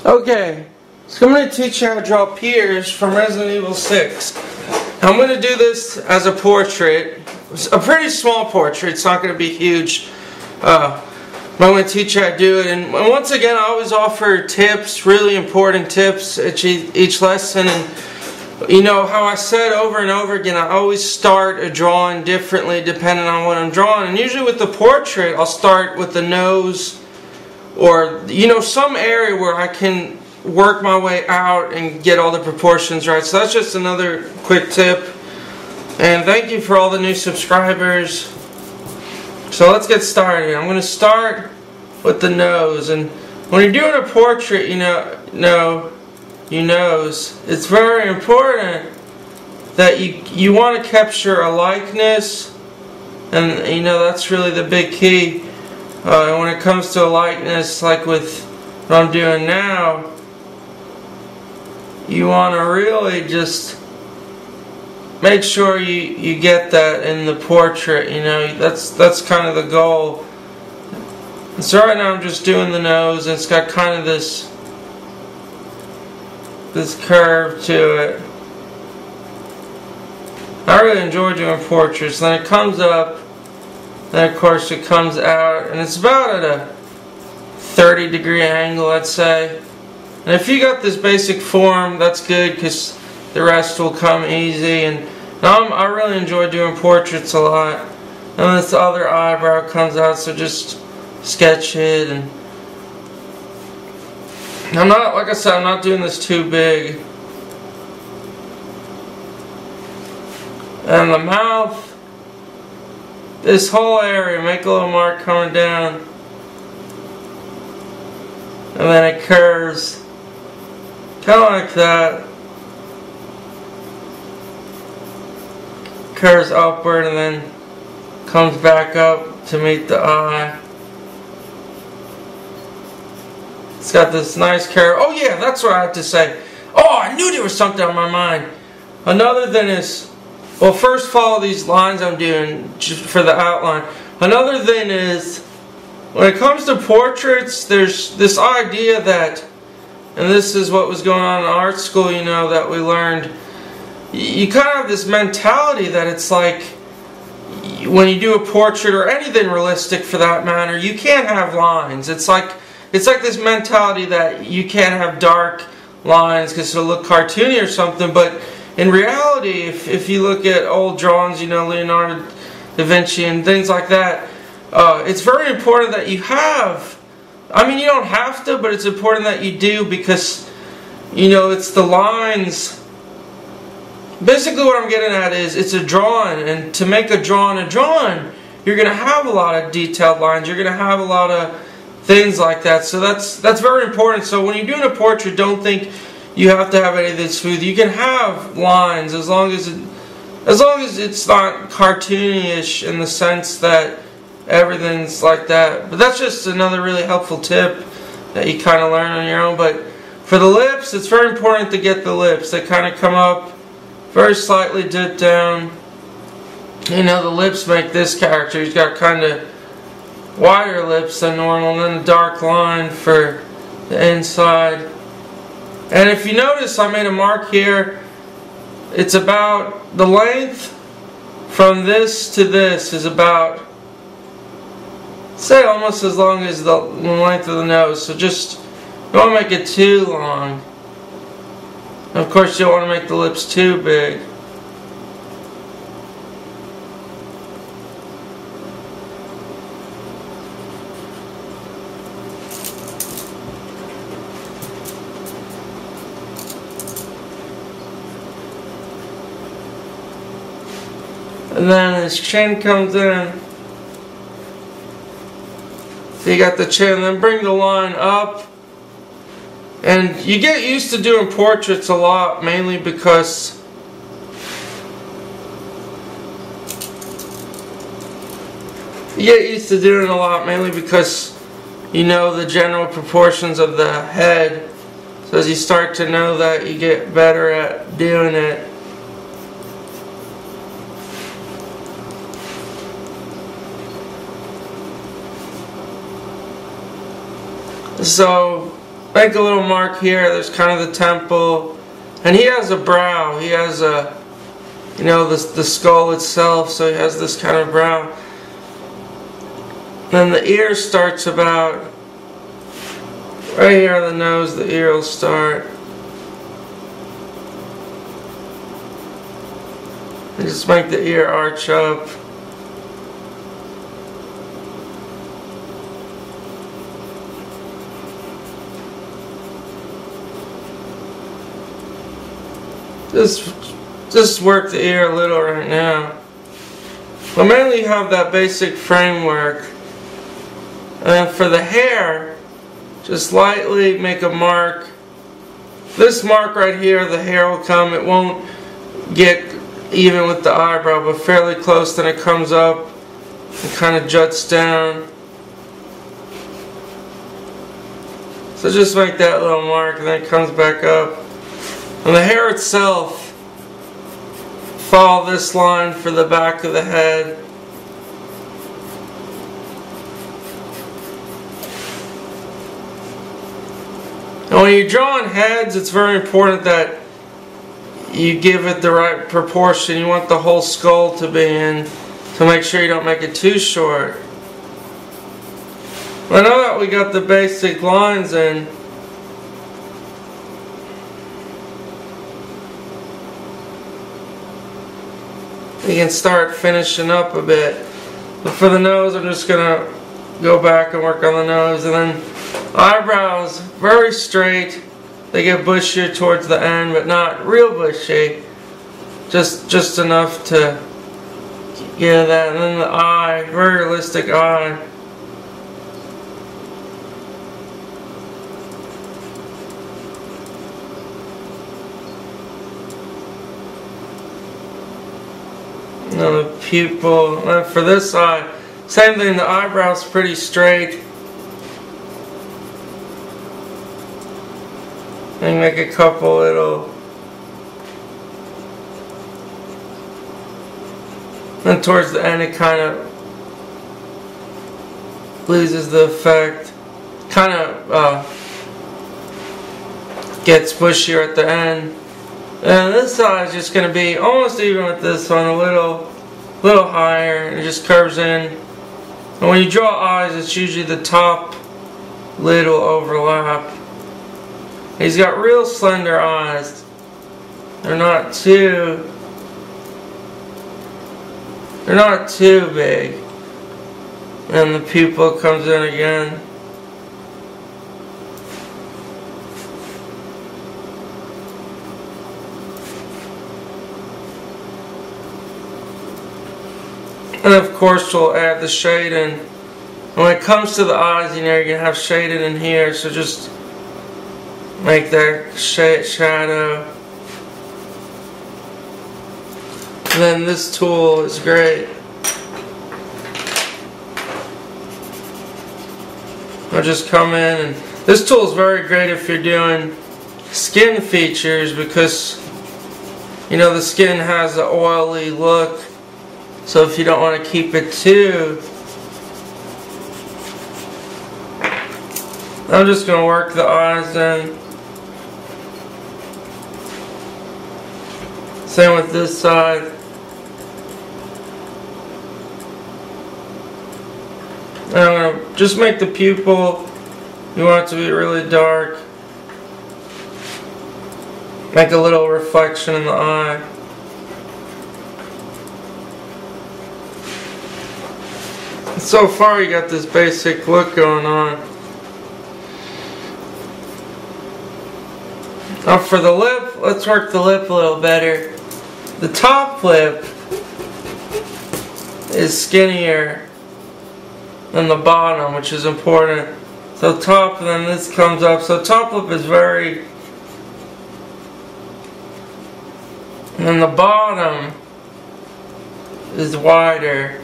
Okay, so I'm going to teach you how to draw Piers from Resident Evil 6. I'm going to do this as a portrait. It's a pretty small portrait, it's not going to be huge. But I'm going to teach you how to do it. And once again, I always offer tips, really important tips at each lesson. And you know how I said over and over again, I always start a drawing differently depending on what I'm drawing. And usually with the portrait, I'll start with the nose, or some area where I can work my way out and get all the proportions right. So that's just another quick tip. And thank you for all the new subscribers. So let's get started. I'm going to start with the nose. And when you're doing a portrait, your nose, it's very important that you want to capture a likeness. And that's really the big key. When it comes to a likeness, like with what I'm doing now, you want to really just make sure you get that in the portrait. That's kind of the goal. And so right now I'm just doing the nose, and it's got kind of this curve to it. I really enjoy doing portraits. Then it comes up, then of course it comes out, and it's about at a 30-degree angle, I'd say. And if you got this basic form, that's good, because the rest will come easy. And I really enjoy doing portraits a lot. And this other eyebrow comes out, so just sketch it. And I'm not, like I said, I'm not doing this too big. And the mouth, this whole area, make a little mark coming down. And then it curves, kind of like that. Curves upward and then comes back up to meet the eye. It's got this nice curve. Oh yeah, that's what I have to say. Oh, I knew there was something on my mind. Another thing is, well, first follow these lines I'm doing just for the outline. Another thing is, when it comes to portraits, there's this idea that, and this is what was going on in art school, that we learned. You kind of have this mentality that it's like, when you do a portrait or anything realistic for that matter, you can't have lines. It's like this mentality that you can't have dark lines because it'll look cartoony or something. But in reality, if you look at old drawings, Leonardo da Vinci and things like that, it's very important that you have, you don't have to, but it's important that you do, because it's the lines. Basically what I'm getting at is, it's a drawing, and to make a drawing, you're going to have a lot of detailed lines, you're going to have a lot of things like that. So that's very important. So when you're doing a portrait, don't think you have to have any of this smooth. You can have lines as long as it's not cartoony-ish in the sense that everything's like that. But that's just another really helpful tip that you kind of learn on your own. But for the lips, it's very important to get the lips. They kind of come up, very slightly dip down. The lips make this character. He's got kind of wider lips than normal, and then a dark line for the inside. And if you notice, I made a mark here. It's about, the length from this to this is about, say, almost as long as the length of the nose. So just, you don't want to make it too long. And of course, you don't want to make the lips too big. And then his chin comes in. So you got the chin, then bring the line up. And you get used to doing portraits a lot, mainly because you know the general proportions of the head. So as you start to know that, you get better at doing it. So make a little mark here. There's kind of the temple, and he has a brow. He has a, you know, the skull itself, so he has this kind of brow. Then the ear starts about right here on the nose. The ear will start. And just make the ear arch up. Just work the ear a little right now. We'll mainly have that basic framework. And then for the hair, just lightly make a mark. This mark right here, the hair will come. It won't get even with the eyebrow, but fairly close. Then it comes up and kind of juts down. So just make that little mark, and then it comes back up. And the hair itself, follow this line for the back of the head. And when you're drawing heads, it's very important that you give it the right proportion. You want the whole skull to be in, to make sure you don't make it too short. Well, now that we got the basic lines in, you can start finishing up a bit. But for the nose, I'm just going to go back and work on the nose. And then eyebrows, very straight. They get bushier towards the end, but not real bushy. Just enough to get that. And then the eye, very realistic eye. And then the pupil. And for this eye, same thing, the eyebrow's pretty straight. And make a couple little. And towards the end it kind of loses the effect. Kind of gets bushier at the end. And this side is just going to be almost even with this one, a little higher, and it just curves in. And when you draw eyes, it's usually the top lid will overlap. He's got real slender eyes. They're not too big. And the pupil comes in again. And of course we'll add the shading. When it comes to the eyes, you know, you're going to have shading in here, so just make that shadow. And then this tool is great. I'll just come in, and this tool is very great if you're doing skin features, because you know the skin has an oily look. So if you don't want to keep it too, I'm just going to work the eyes in. Same with this side. And I'm going to just make the pupil, you want it to be really dark. Make a little reflection in the eye. So far you got this basic look going on. Now for the lip, let's work the lip a little better. The top lip is skinnier than the bottom, which is important. So top, and then this comes up. So top lip is very, and then the bottom is wider.